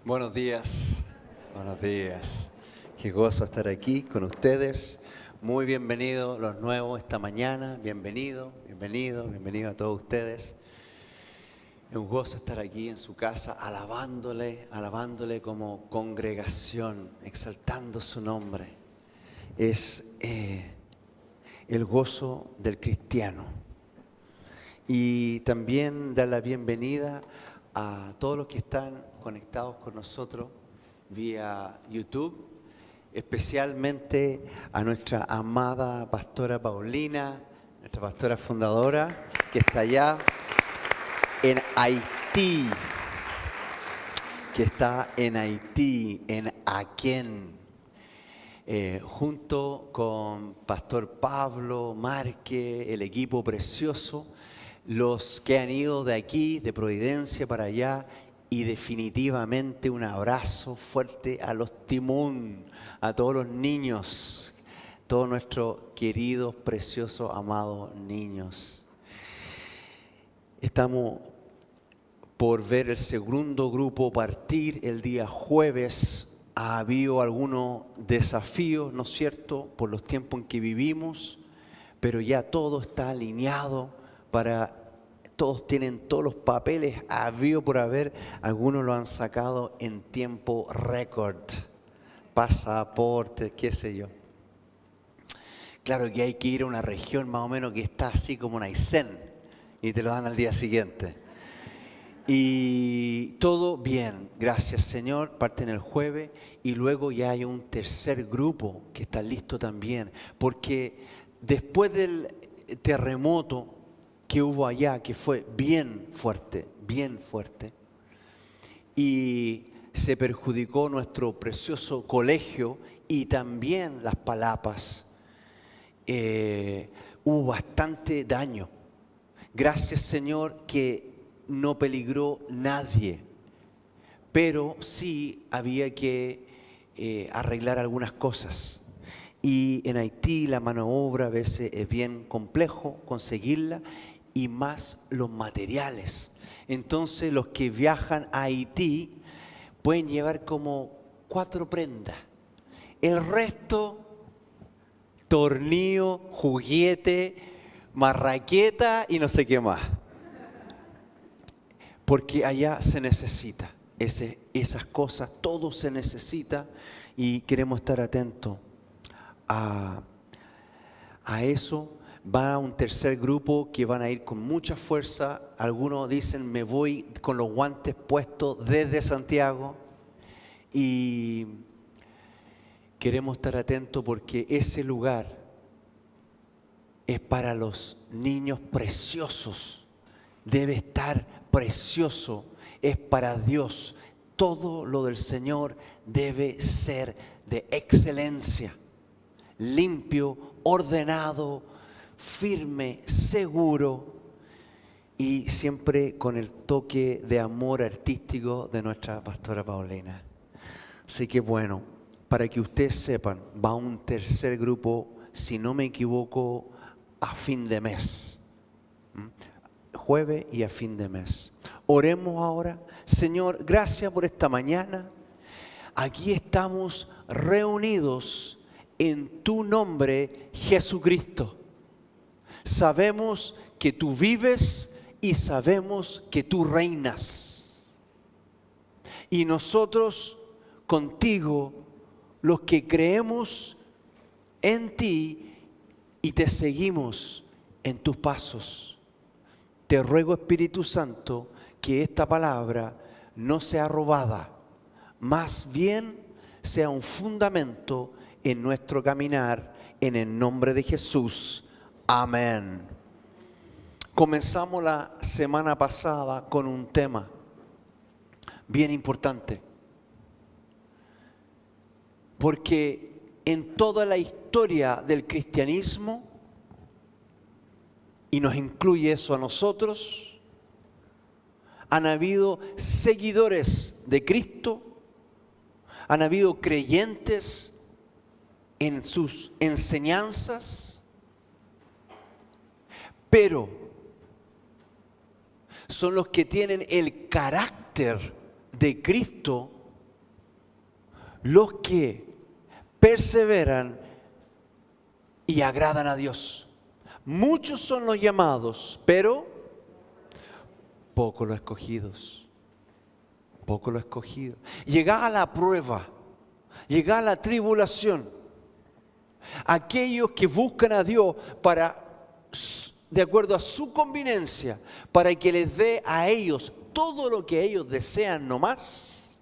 Buenos días, buenos días. Qué gozo estar aquí con ustedes. Muy bienvenidos los nuevos esta mañana. Bienvenido a todos ustedes. Es un gozo estar aquí en su casa alabándole como congregación, exaltando su nombre. Es el gozo del cristiano. Y también dar la bienvenida a todos los que están conectados con nosotros vía YouTube, especialmente a nuestra amada pastora Paulina, nuestra pastora fundadora, que está allá en Haití, en Aquén, junto con Pastor Pablo Márquez, el equipo precioso, los que han ido de aquí, de Providencia para allá, y definitivamente un abrazo fuerte a los Timún, a todos los niños, todos nuestros queridos, preciosos, amados niños. Estamos por ver el segundo grupo partir el día jueves. Ha habido algunos desafíos, ¿no es cierto?, por los tiempos en que vivimos, pero ya todo está alineado todos tienen todos los papeles habido por haber. Algunos lo han sacado en tiempo récord, pasaportes, qué sé yo. Claro que hay que ir a una región más o menos que está así como Aysén y te lo dan al día siguiente. Y todo bien, gracias Señor, parten el jueves y luego ya hay un tercer grupo que está listo también, porque después del terremoto que hubo allá, que fue bien fuerte, y se perjudicó nuestro precioso colegio y también las palapas, hubo bastante daño. Gracias Señor que no peligró nadie, pero sí había que arreglar algunas cosas. Y en Haití la mano de obra a veces es bien complejo conseguirla, y más los materiales. Entonces los que viajan a Haití pueden llevar como 4 prendas. El resto, tornillo, juguete, marraqueta y no sé qué más. Porque allá se necesita esas cosas, todo se necesita y queremos estar atentos a eso. Va un tercer grupo que van a ir con mucha fuerza. Algunos dicen, me voy con los guantes puestos desde Santiago. Y queremos estar atentos porque ese lugar es para los niños preciosos. Debe estar precioso. Es para Dios. Todo lo del Señor debe ser de excelencia. Limpio, ordenado, firme, seguro y siempre con el toque de amor artístico de nuestra pastora Paulina. Así que bueno, para que ustedes sepan, va un tercer grupo, si no me equivoco, a fin de mes. Jueves y a fin de mes. Oremos ahora. Señor, gracias por esta mañana. Aquí estamos reunidos en tu nombre, Jesucristo. Sabemos que tú vives y sabemos que tú reinas. Y nosotros contigo, los que creemos en ti y te seguimos en tus pasos. Te ruego, Espíritu Santo, que esta palabra no sea robada, más bien sea un fundamento en nuestro caminar, en el nombre de Jesús. Amén. Comenzamos la semana pasada con un tema bien importante, porque en toda la historia del cristianismo, y nos incluye eso a nosotros, han habido seguidores de Cristo, han habido creyentes en sus enseñanzas, pero son los que tienen el carácter de Cristo los que perseveran y agradan a Dios. Muchos son los llamados, pero pocos los escogidos. Pocos los escogidos. Llega a la prueba, llega a la tribulación. Aquellos que buscan a Dios de acuerdo a su conveniencia, para que les dé a ellos todo lo que ellos desean nomás,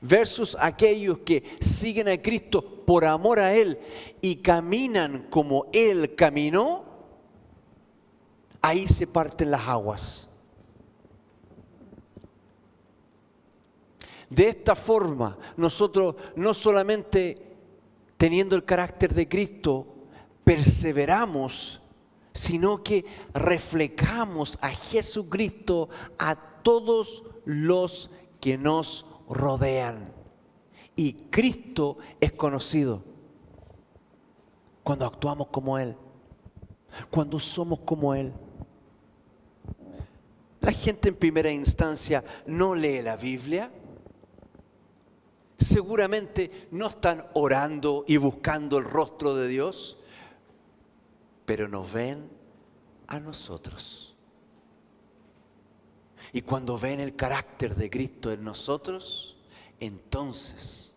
versus aquellos que siguen a Cristo por amor a Él y caminan como Él caminó, ahí se parten las aguas. De esta forma, nosotros no solamente teniendo el carácter de Cristo, perseveramos, sino que reflejamos a Jesucristo a todos los que nos rodean. Y Cristo es conocido cuando actuamos como Él, cuando somos como Él. La gente en primera instancia no lee la Biblia. Seguramente no están orando y buscando el rostro de Dios, pero nos ven a nosotros. Y cuando ven el carácter de Cristo en nosotros, entonces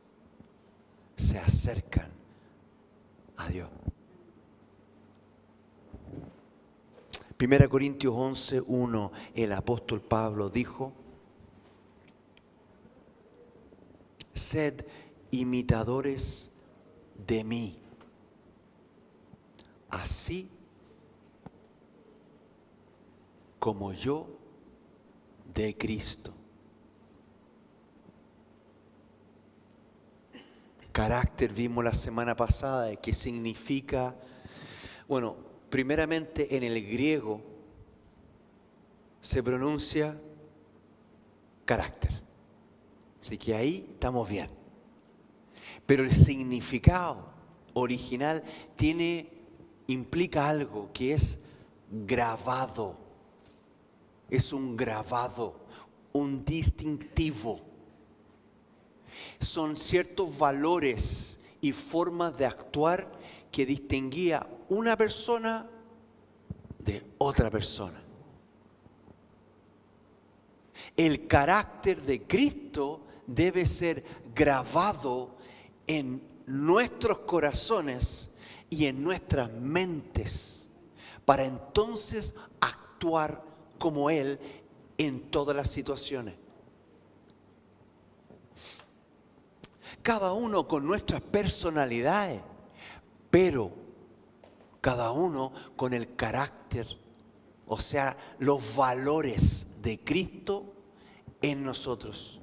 se acercan a Dios. 1 Corintios 11:1, el apóstol Pablo dijo: sed imitadores de mí, así como yo de Cristo. Carácter vimos la semana pasada, que significa, bueno, primeramente en el griego se pronuncia carácter. Así que ahí estamos bien. Pero el significado original implica algo que es grabado. Es un grabado, un distintivo. Son ciertos valores y formas de actuar que distinguía una persona de otra persona. El carácter de Cristo debe ser grabado en nuestros corazones y en nuestras mentes, para entonces actuar como Él en todas las situaciones. Cada uno con nuestras personalidades, pero cada uno con el carácter, o sea, los valores de Cristo en nosotros.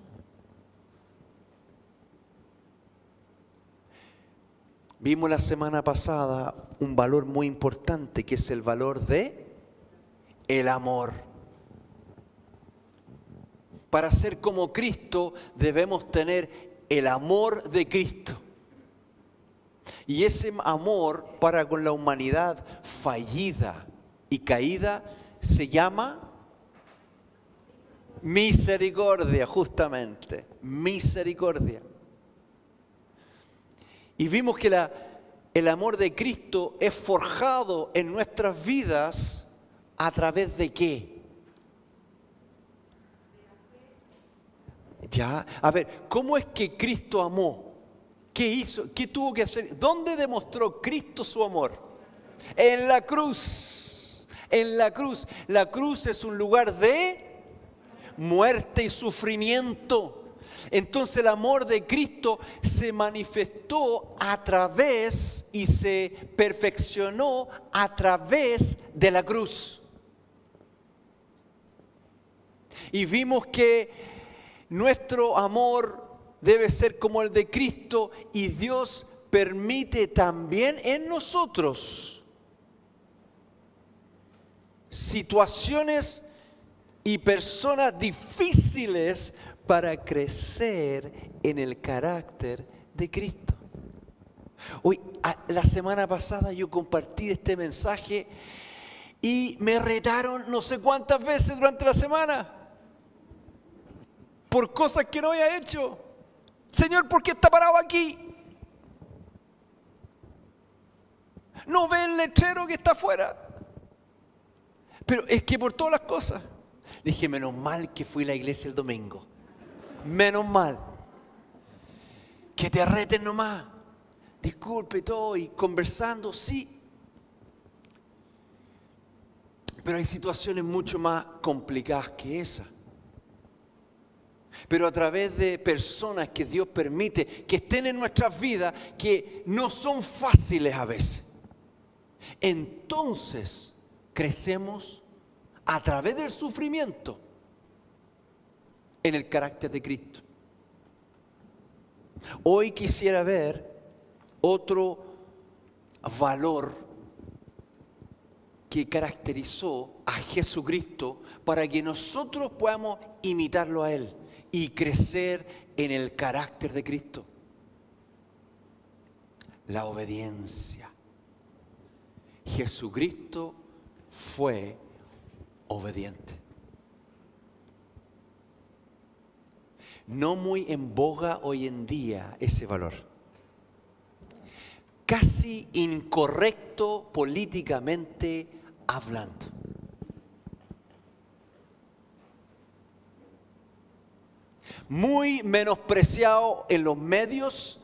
Vimos la semana pasada un valor muy importante, que es el valor de el amor. Para ser como Cristo debemos tener el amor de Cristo. Y ese amor para con la humanidad fallida y caída se llama misericordia, justamente, misericordia. Y vimos que el amor de Cristo es forjado en nuestras vidas a través de ¿qué? Ya, a ver, ¿cómo es que Cristo amó? ¿Qué hizo? ¿Qué tuvo que hacer? ¿Dónde demostró Cristo su amor? En la cruz. En la cruz. La cruz es un lugar de muerte y sufrimiento. Entonces el amor de Cristo se manifestó a través y se perfeccionó a través de la cruz. Y vimos que nuestro amor debe ser como el de Cristo, y Dios permite también en nosotros situaciones y personas difíciles para crecer en el carácter de Cristo. Hoy, la semana pasada yo compartí este mensaje y me retaron no sé cuántas veces durante la semana. por cosas que no había hecho. Señor, ¿por qué está parado aquí? ¿No ve el letrero que está afuera? Pero es que por todas las cosas. Dije, menos mal que fui a la iglesia el domingo. Menos mal. Que te arreten nomás. Disculpe todo y conversando, sí. Pero hay situaciones mucho más complicadas que esa. Pero a través de personas que Dios permite que estén en nuestras vidas, que no son fáciles a veces, entonces crecemos a través del sufrimiento en el carácter de Cristo. Hoy quisiera ver otro valor que caracterizó a Jesucristo para que nosotros podamos imitarlo a Él y crecer en el carácter de Cristo. La obediencia. Jesucristo fue obediente. No muy en boga hoy en día ese valor. Casi incorrecto políticamente hablando. Muy menospreciado en los medios,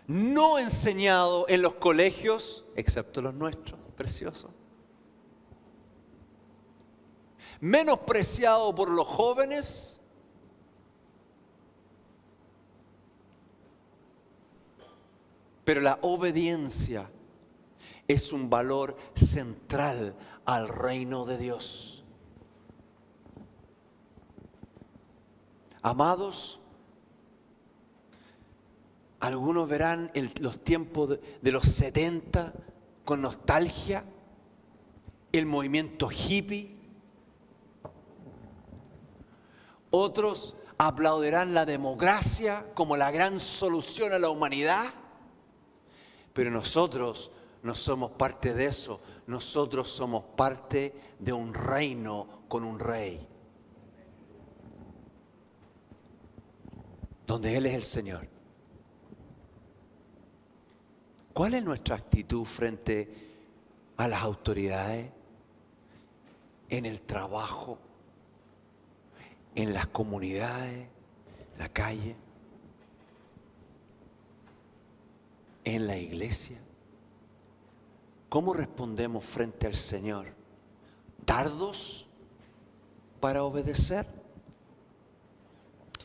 no enseñado en los colegios, excepto los nuestros, preciosos. Menospreciado por los jóvenes. Pero la obediencia es un valor central al reino de Dios. Amados, algunos verán los tiempos de los 70 con nostalgia, el movimiento hippie. Otros aplaudirán la democracia como la gran solución a la humanidad. Pero nosotros no somos parte de eso. Nosotros somos parte de un reino con un rey. Donde Él es el Señor. ¿Cuál es nuestra actitud frente a las autoridades? En el trabajo, en las comunidades, la calle, en la iglesia. ¿Cómo respondemos frente al Señor? ¿Tardos para obedecer?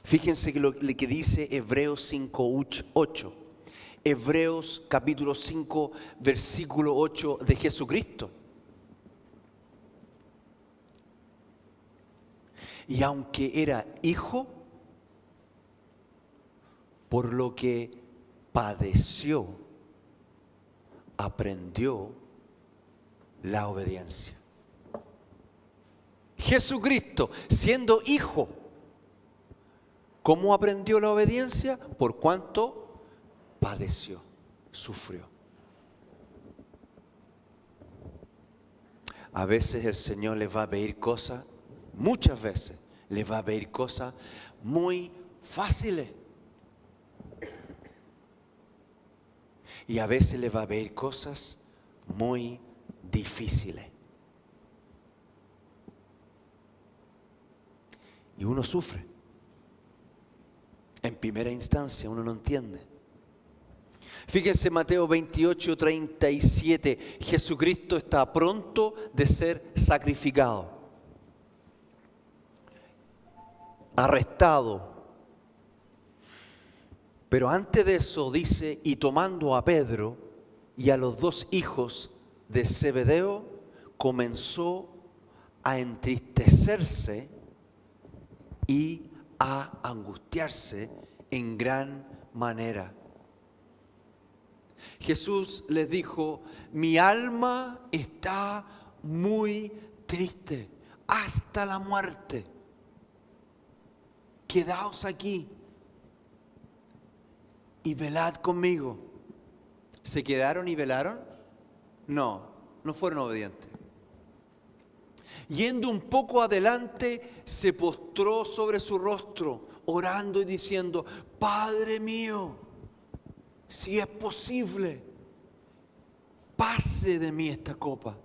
Fíjense que lo que dice Hebreos 5:8. Hebreos capítulo 5, versículo 8 de Jesucristo. Y aunque era hijo, por lo que padeció, aprendió la obediencia. Jesucristo, siendo hijo, ¿cómo aprendió la obediencia? Por cuanto padeció, sufrió. A veces el Señor les va a pedir cosas, muchas veces les va a pedir cosas muy fáciles. Y a veces les va a pedir cosas muy difíciles. Y uno sufre. En primera instancia uno no entiende. Fíjense Mateo 28:37. Jesucristo está pronto de ser sacrificado. Arrestado. Pero antes de eso dice, y tomando a Pedro y a los dos hijos de Zebedeo, comenzó a entristecerse y a angustiarse en gran manera. Jesús les dijo, mi alma está muy triste hasta la muerte. Quedaos aquí y velad conmigo. ¿Se quedaron y velaron? No, no fueron obedientes. Yendo un poco adelante, se postró sobre su rostro, orando y diciendo: Padre mío, si es posible, pase de mí esta copa,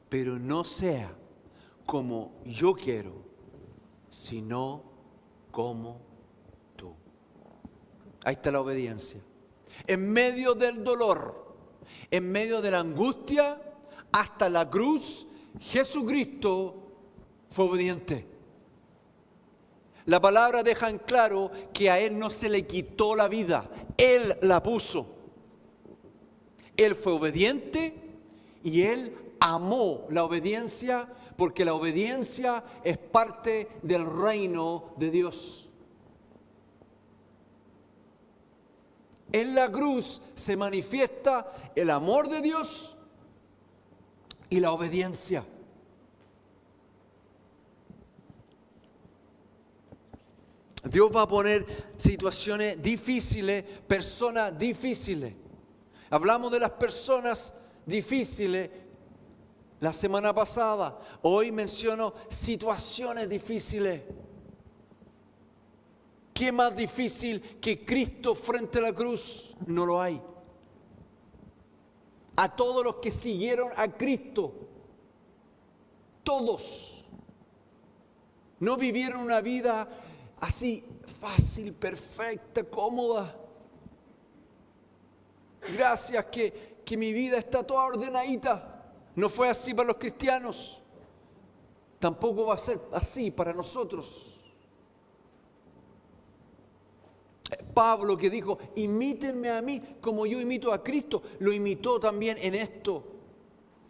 pero no sea como yo quiero, sino como tú. Ahí está la obediencia. En medio del dolor, en medio de la angustia, hasta la cruz, Jesucristo fue obediente. La palabra deja en claro que a Él no se le quitó la vida, Él la puso. Él fue obediente y Él amó la obediencia, porque la obediencia es parte del reino de Dios. En la cruz se manifiesta el amor de Dios y la obediencia. Dios va a poner situaciones difíciles, personas difíciles. Hablamos de las personas difíciles la semana pasada. Hoy menciono situaciones difíciles. ¿Qué más difícil que Cristo frente a la cruz? No lo hay. A todos los que siguieron a Cristo, todos, no vivieron una vida así fácil, perfecta, cómoda. Gracias que mi vida está toda ordenadita. No fue así para los cristianos. Tampoco va a ser así para nosotros. Pablo, que dijo: imítenme a mí como yo imito a Cristo, lo imitó también en esto,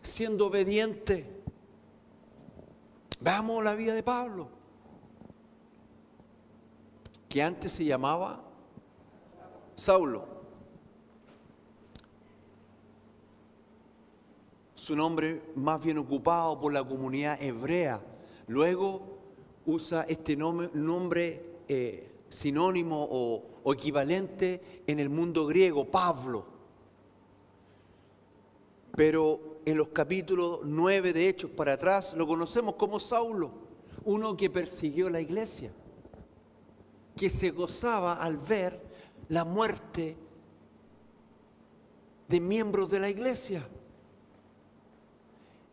siendo obediente. Veamos la vida de Pablo, que antes se llamaba Saulo. Su nombre más bien ocupado por la comunidad hebrea. Luego usa este nombre sinónimo o equivalente en el mundo griego, Pablo. Pero en los capítulos 9 de Hechos para atrás lo conocemos como Saulo, uno que persiguió la iglesia, que se gozaba al ver la muerte de miembros de la iglesia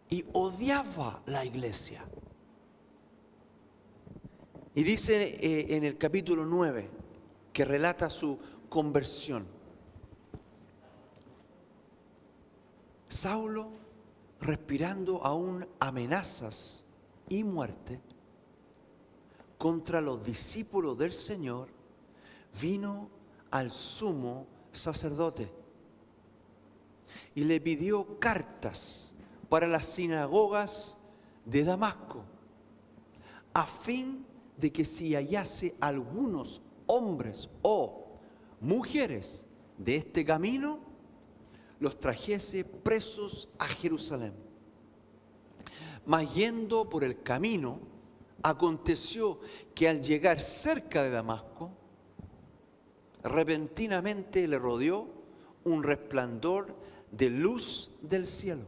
y odiaba la iglesia. Y dice en el capítulo 9, que relata su conversión: Saulo, respirando aún amenazas y muerte contra los discípulos del Señor, vino al sumo sacerdote y le pidió cartas para las sinagogas de Damasco, a fin de que si hallase algunos hombres o mujeres de este camino, los trajese presos a Jerusalén. Mas yendo por el camino, aconteció que al llegar cerca de Damasco, repentinamente le rodeó un resplandor de luz del cielo.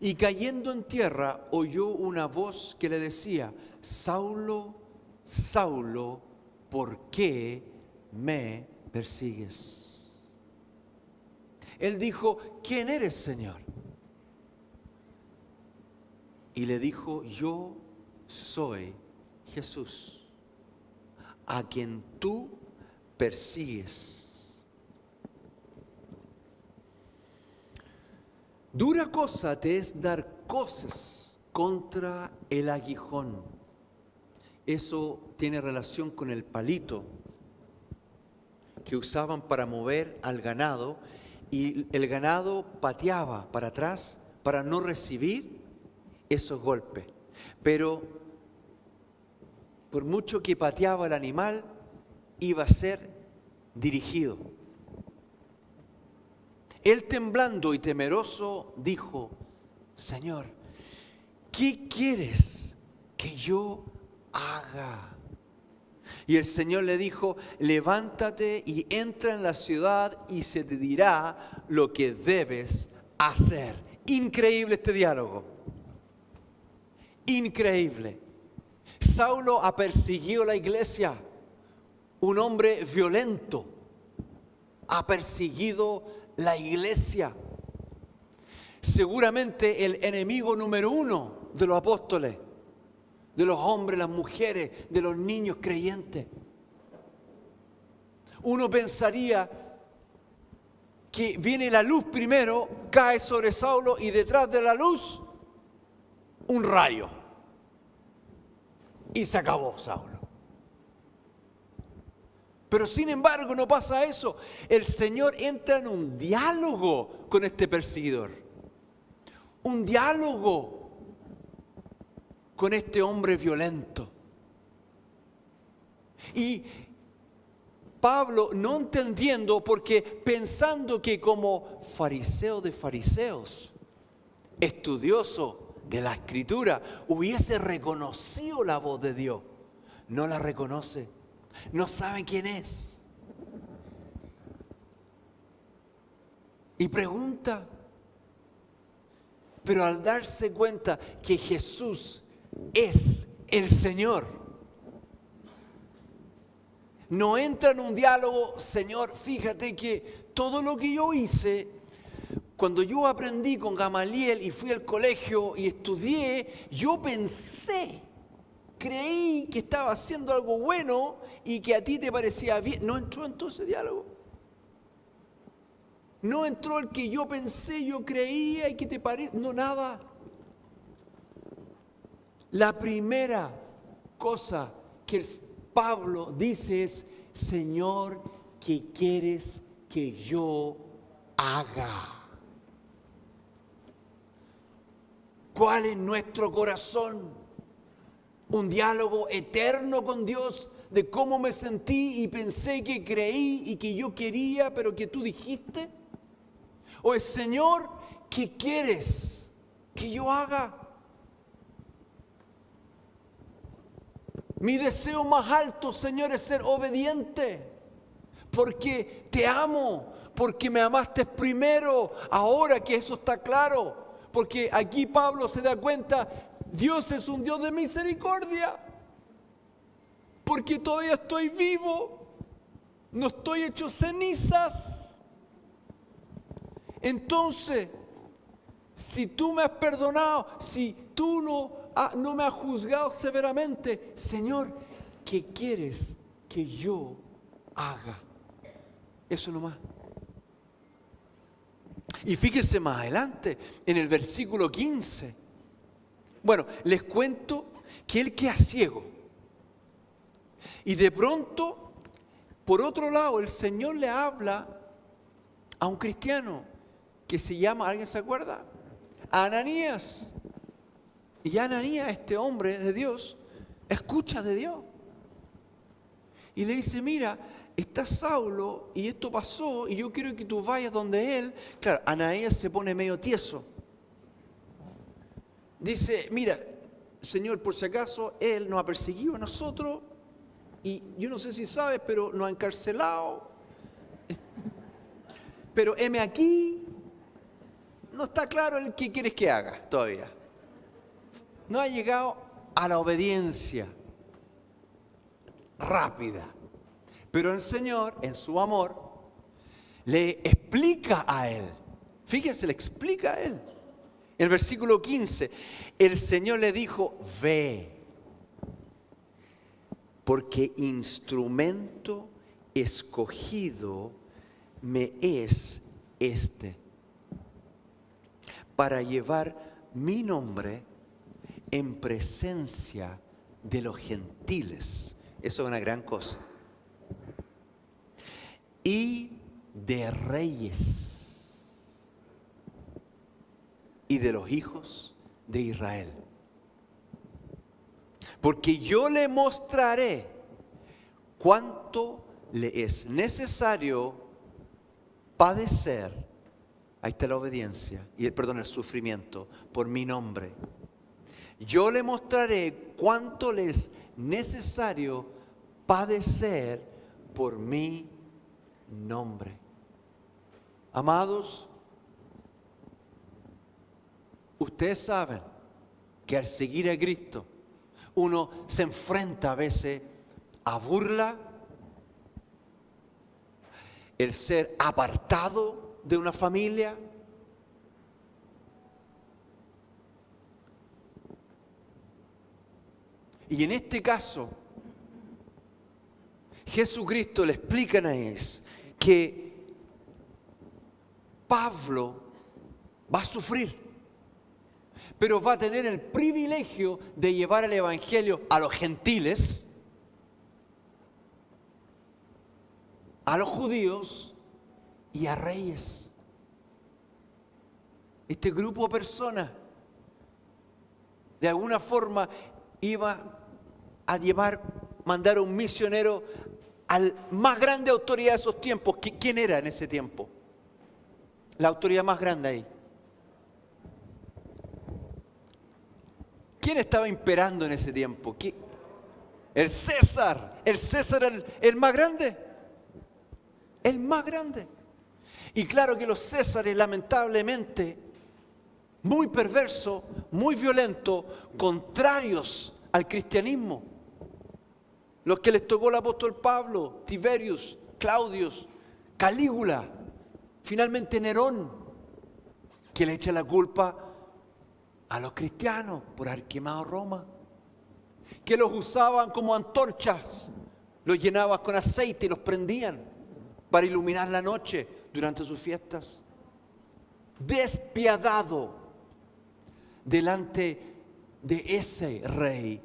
Y cayendo en tierra, oyó una voz que le decía: Saulo, Saulo, ¿por qué me persigues? Él dijo: ¿quién eres, Señor? Y le dijo: yo soy Jesús, a quien tú persigues. Dura cosa te es dar cosas contra el aguijón. Eso tiene relación con el palito que usaban para mover al ganado, y el ganado pateaba para atrás para no recibir esos golpes. Pero por mucho que pateaba el animal, iba a ser dirigido. Él, temblando y temeroso, dijo: Señor, ¿qué quieres que yo haga? Y el Señor le dijo: levántate y entra en la ciudad y se te dirá lo que debes hacer. Increíble este diálogo. Increíble. Saulo ha perseguido la iglesia. Un hombre violento ha perseguido la iglesia. Seguramente el enemigo número uno de los apóstoles, de los hombres, las mujeres, de los niños creyentes. Uno pensaría que viene la luz primero, cae sobre Saulo y detrás de la luz un rayo. Y se acabó Saulo. Pero sin embargo no pasa eso. El Señor entra en un diálogo con este perseguidor. Un diálogo con este hombre violento. Y Pablo, no entendiendo, porque pensando que como fariseo de fariseos, estudioso de la Escritura, hubiese reconocido la voz de Dios, no la reconoce, no sabe quién es. Y pregunta, pero al darse cuenta que Jesús es el Señor, no entra en un diálogo, Señor, fíjate que todo lo que yo hice, cuando yo aprendí con Gamaliel y fui al colegio y estudié, yo pensé, creí que estaba haciendo algo bueno y que a ti te parecía bien. No entró entonces diálogo. No entró el que yo pensé, yo creía y que te parece. No, nada. La primera cosa que Pablo dice es, Señor, ¿qué quieres que yo haga? ¿Cuál es nuestro corazón? Un diálogo eterno con Dios de cómo me sentí y pensé que creí y que yo quería, pero que tú dijiste. ¿O es, Señor, qué quieres que yo haga? Mi deseo más alto, Señor, es ser obediente, porque te amo, porque me amaste primero, ahora que eso está claro, porque aquí Pablo se da cuenta, Dios es un Dios de misericordia, porque todavía estoy vivo, no estoy hecho cenizas. Entonces, si tú me has perdonado, si tú no me has juzgado severamente, Señor, ¿qué quieres que yo haga? Eso nomás. Y fíjense más adelante, en el versículo 15. Bueno, les cuento que él queda ciego. Y de pronto, por otro lado, el Señor le habla a un cristiano que se llama, ¿alguien se acuerda? Ananías. Y Ananías, este hombre de Dios, escucha de Dios. Y le dice, mira, está Saulo y esto pasó y yo quiero que tú vayas donde él. Claro, Ananías se pone medio tieso. Dice, mira, Señor, por si acaso, él nos ha perseguido a nosotros y yo no sé si sabes, pero nos ha encarcelado. Pero heme aquí, no está claro el qué quieres que haga todavía. No ha llegado a la obediencia rápida. Pero el Señor, en su amor, le explica a él. Fíjense, le explica a él. En el versículo 15, el Señor le dijo, ve, porque instrumento escogido me es este, para llevar mi nombre en presencia de los gentiles. Eso es una gran cosa. Y de reyes y de los hijos de Israel. Porque yo le mostraré cuánto le es necesario padecer, ahí está la obediencia, y el sufrimiento, por mi nombre. Yo le mostraré cuánto le es necesario padecer por mi nombre. Amados, Ustedes saben que al seguir a Cristo, uno se enfrenta a veces a burla, el ser apartado de una familia. Y en este caso, Jesucristo le explica a ellos que Pablo va a sufrir, pero va a tener el privilegio de llevar el evangelio a los gentiles, a los judíos y a reyes. Este grupo de personas, de alguna forma, iba a mandar a un misionero al más grande autoridad de esos tiempos. ¿Quién era en ese tiempo? La autoridad más grande ahí. ¿Quién estaba imperando en ese tiempo? El César. ¿El César era el más grande? El más grande. Y claro que los Césares, lamentablemente, muy perversos, muy violentos, contrarios al cristianismo. Los que les tocó el apóstol Pablo, Tiberius, Claudius, Calígula, finalmente Nerón, que le echa la culpa a los cristianos por haber quemado Roma, que los usaban como antorchas, los llenaban con aceite y los prendían para iluminar la noche durante sus fiestas. Despiadado delante de ese rey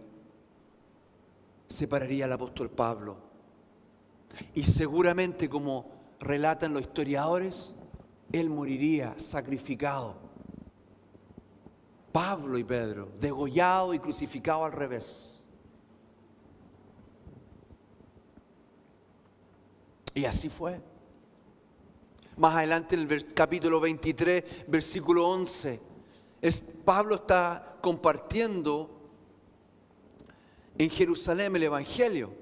se pararía el apóstol Pablo. Y seguramente, como relatan los historiadores, él moriría sacrificado. Pablo y Pedro, degollado y crucificado al revés. Y así fue. Más adelante en el capítulo 23, versículo 11, Pablo está compartiendo en Jerusalén el evangelio,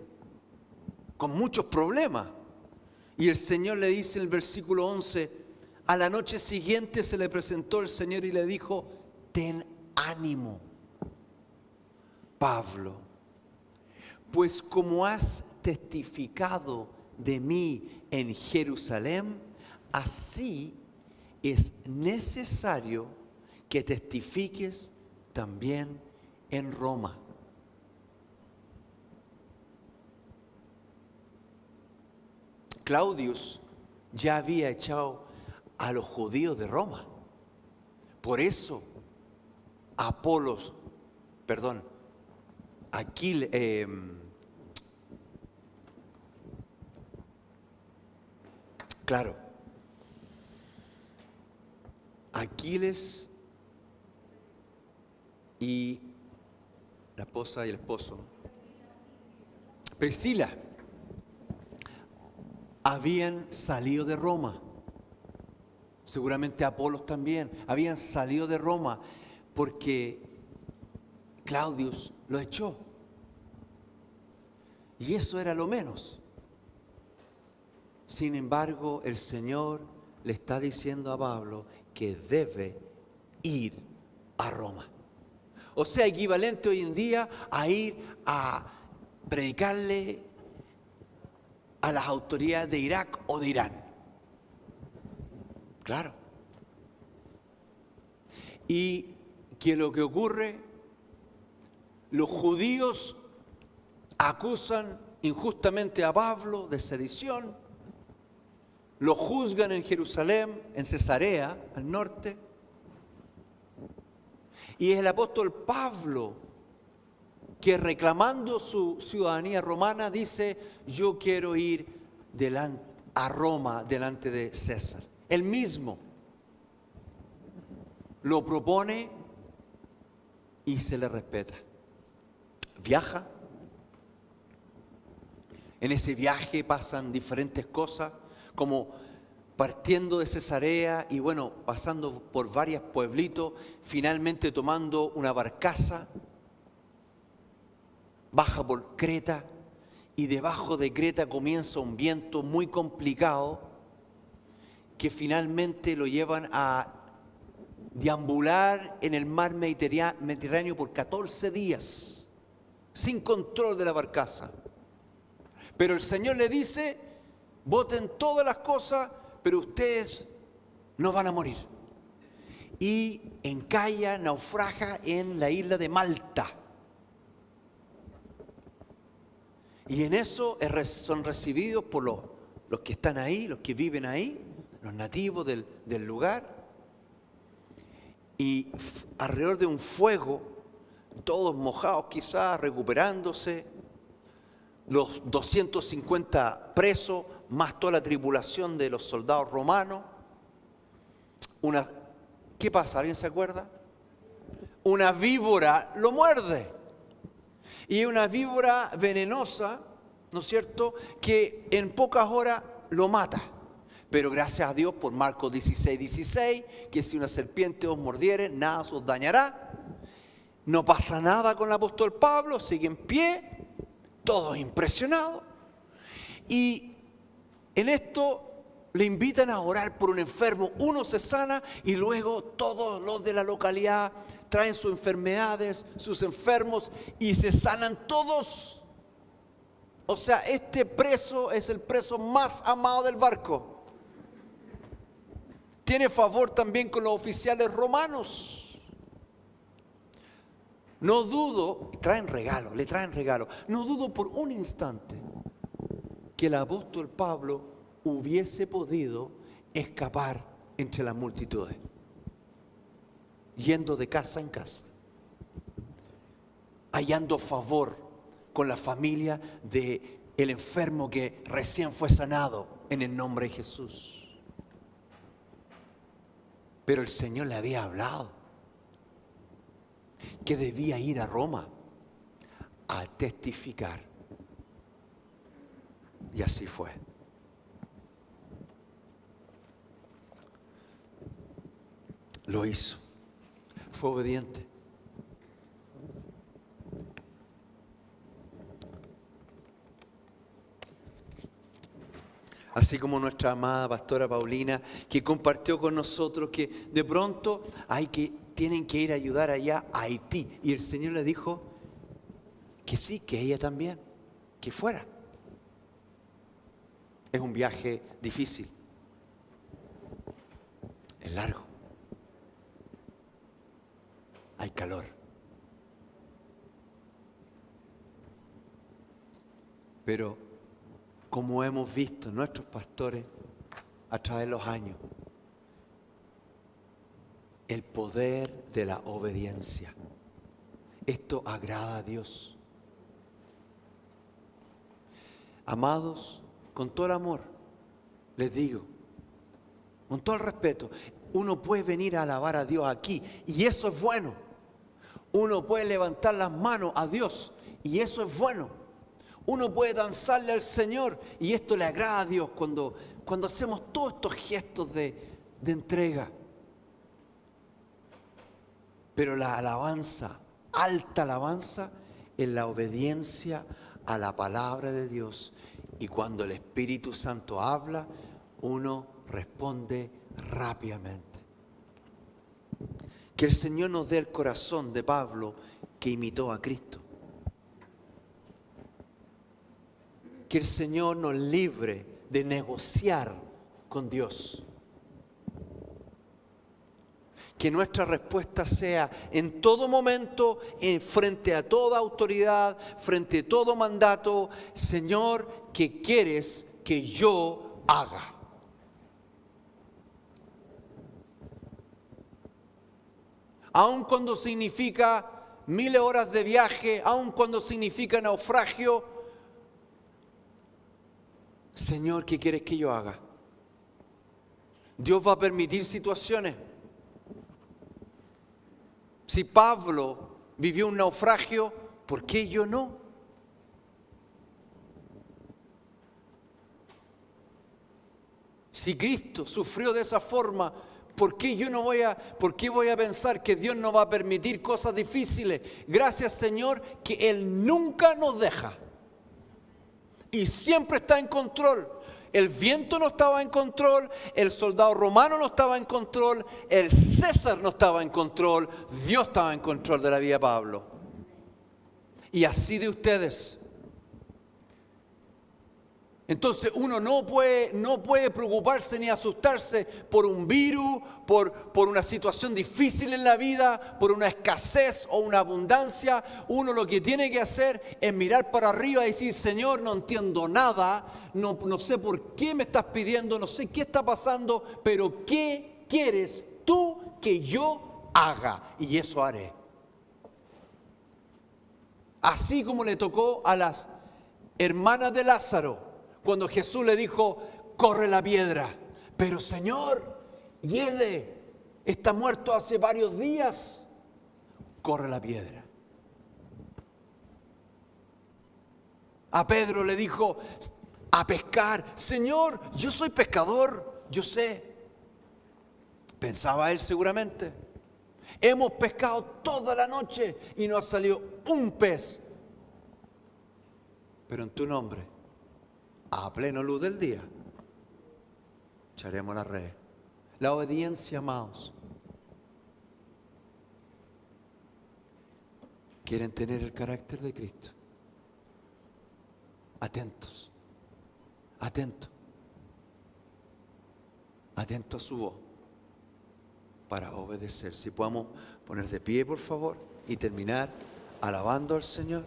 con muchos problemas. Y el Señor le dice en el versículo 11, a la noche siguiente se le presentó el Señor y le dijo, ten ánimo, Pablo, pues como has testificado de mí en Jerusalén, así es necesario que testifiques también en Roma. Claudius ya había echado a los judíos de Roma. Por eso Aquiles y la esposa y el esposo, Priscila, habían salido de Roma. Seguramente Apolos también. Habían salido de Roma porque Claudius lo echó. Y eso era lo menos. Sin embargo, el Señor le está diciendo a Pablo que debe ir a Roma. O sea, equivalente hoy en día a ir a predicarle a las autoridades de Irak o de Irán. Claro. Y que lo que ocurre, los judíos acusan injustamente a Pablo de sedición, lo juzgan en Jerusalén, en Cesarea, al norte, y es el apóstol Pablo que, reclamando su ciudadanía romana, dice, yo quiero ir a Roma delante de César. Él mismo lo propone y se le respeta. Viaja. En ese viaje pasan diferentes cosas, como partiendo de Cesarea y pasando por varios pueblitos, finalmente tomando una barcaza, baja por Creta y debajo de Creta comienza un viento muy complicado que finalmente lo llevan a deambular en el mar Mediterráneo por 14 días, sin control de la barcaza. Pero el Señor le dice, boten todas las cosas, pero ustedes no van a morir. Y encalla, naufraga en la isla de Malta. Y en eso son recibidos por los que están ahí, los que viven ahí, los nativos del lugar. Y alrededor de un fuego, todos mojados quizás, recuperándose, los 250 presos, más toda la tripulación de los soldados romanos. ¿Qué pasa? ¿Alguien se acuerda? Una víbora lo muerde. Y es una víbora venenosa, ¿no es cierto?, que en pocas horas lo mata. Pero gracias a Dios por Marcos 16:16, que si una serpiente os mordiere, nada os dañará. No pasa nada con el apóstol Pablo, sigue en pie, todos impresionados. Y en esto le invitan a orar por un enfermo. Uno se sana y luego todos los de la localidad traen sus enfermedades, sus enfermos, y se sanan todos. O sea, este preso es el preso más amado del barco. Tiene favor también con los oficiales romanos. No dudo, le traen regalo. No dudo por un instante que el apóstol Pablo hubiese podido escapar entre las multitudes, yendo de casa en casa, hallando favor con la familia del enfermo que recién fue sanado en el nombre de Jesús. Pero el Señor le había hablado que debía ir a Roma a testificar. Y así fue. Lo hizo. Fue obediente. Así como nuestra amada pastora Paulina, que compartió con nosotros que de pronto tienen que ir a ayudar allá a Haití. Y el Señor le dijo que sí, que ella también, que fuera. Es un viaje difícil. Es largo. Hay calor. Pero como hemos visto nuestros pastores a través de los años, el poder de la obediencia. Esto agrada a Dios. Amados, con todo el amor, les digo, con todo el respeto, uno puede venir a alabar a Dios aquí y eso es bueno. Uno puede levantar las manos a Dios y eso es bueno. Uno puede danzarle al Señor y esto le agrada a Dios cuando hacemos todos estos gestos de entrega. Pero la alabanza, alta alabanza, es la obediencia a la palabra de Dios. Y cuando el Espíritu Santo habla, uno responde rápidamente. Que el Señor nos dé el corazón de Pablo que imitó a Cristo. Que el Señor nos libre de negociar con Dios. Que nuestra respuesta sea en todo momento, frente a toda autoridad, frente a todo mandato: Señor, ¿qué quieres que yo haga? Aun cuando significa 1000 horas de viaje, aun cuando significa naufragio, Señor, ¿qué quieres que yo haga? Dios va a permitir situaciones. Si Pablo vivió un naufragio, ¿por qué yo no? Si Cristo sufrió de esa forma, ¿por qué voy a pensar que Dios no va a permitir cosas difíciles? Gracias, Señor, que Él nunca nos deja. Y siempre está en control. El viento no estaba en control, el soldado romano no estaba en control, el César no estaba en control, Dios estaba en control de la vida de Pablo. Y así de ustedes. Entonces uno no puede preocuparse ni asustarse por un virus, por una situación difícil en la vida, por una escasez o una abundancia. Uno lo que tiene que hacer es mirar para arriba y decir: Señor, no entiendo nada, no sé por qué me estás pidiendo, no sé qué está pasando, pero ¿qué quieres tú que yo haga? Y eso haré. Así como le tocó a las hermanas de Lázaro, cuando Jesús le dijo: corre la piedra. Pero Señor, hiede, está muerto hace varios días. Corre la piedra. A Pedro le dijo: a pescar. Señor, yo soy pescador, yo sé. Pensaba él seguramente. Hemos pescado toda la noche y no ha salido un pez. Pero en tu nombre, a plena luz del día, echaremos la red. La obediencia, amados. ¿Quieren tener el carácter de Cristo? Atentos, atentos, atentos a su voz para obedecer. Si podamos poner de pie, por favor, y terminar alabando al Señor.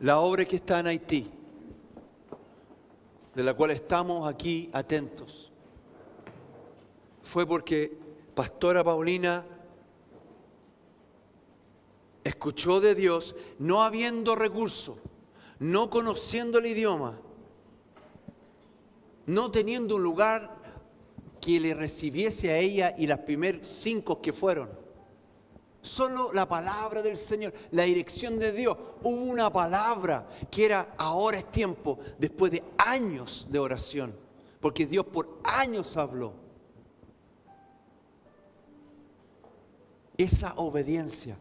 La obra que está en Haití, de la cual estamos aquí atentos, fue porque Pastora Paulina escuchó de Dios, no habiendo recursos, no conociendo el idioma, no teniendo un lugar que le recibiese a ella y las primeras 5 que fueron. Solo la palabra del Señor, la dirección de Dios. Hubo una palabra que era: ahora es tiempo, después de años de oración. Porque Dios por años habló. Esa obediencia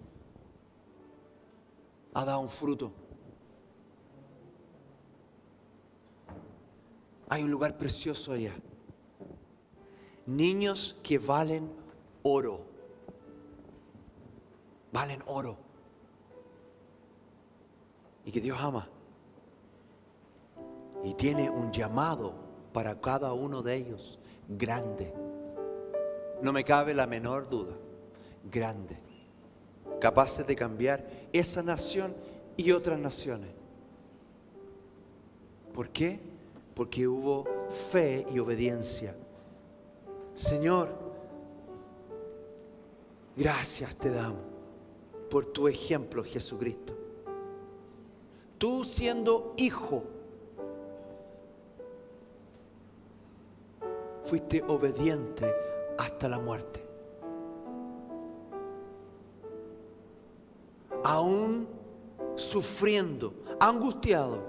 ha dado un fruto. Hay un lugar precioso allá. Niños que valen oro. Valen oro. Y que Dios ama. Y tiene un llamado para cada uno de ellos. Grande. No me cabe la menor duda. Grande. Capaces de cambiar esa nación y otras naciones. ¿Por qué? Porque hubo fe y obediencia. Señor, gracias te damos por tu ejemplo, Jesucristo. Tú siendo hijo, fuiste obediente hasta la muerte. Aún sufriendo, angustiado,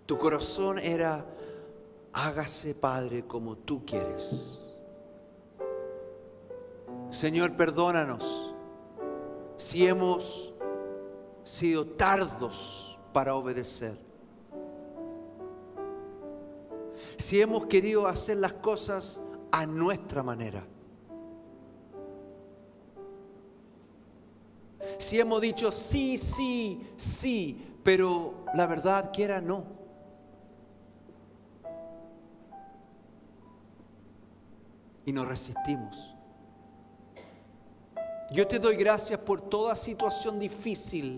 tu corazón era: hágase, Padre, como tú quieres. Señor, perdónanos si hemos sido tardos para obedecer. Si hemos querido hacer las cosas a nuestra manera. Si hemos dicho sí, sí, sí, pero la verdad que era no. Y nos resistimos. Yo te doy gracias por toda situación difícil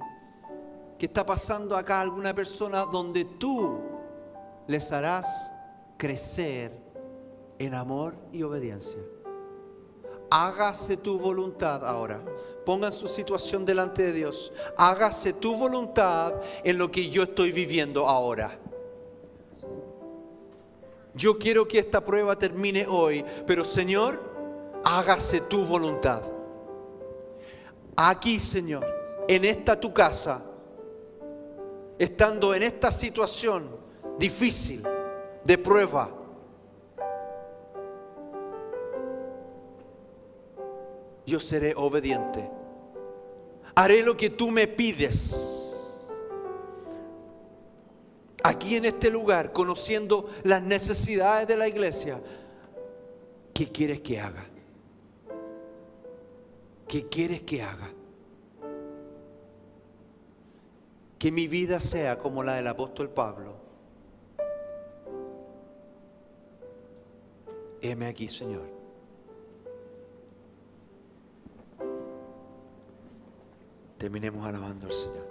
que está pasando acá alguna persona, donde tú les harás crecer en amor y obediencia. Hágase tu voluntad ahora. Pongan su situación delante de Dios. Hágase tu voluntad en lo que yo estoy viviendo ahora. Yo quiero que esta prueba termine hoy, pero Señor, hágase tu voluntad. Aquí, Señor, en esta tu casa, estando en esta situación difícil, de prueba. Yo seré obediente. Haré lo que tú me pides. Aquí en este lugar, conociendo las necesidades de la iglesia, ¿qué quieres que haga? ¿Qué quieres que haga? Que mi vida sea como la del apóstol Pablo. Heme aquí, Señor. Terminemos alabando al Señor.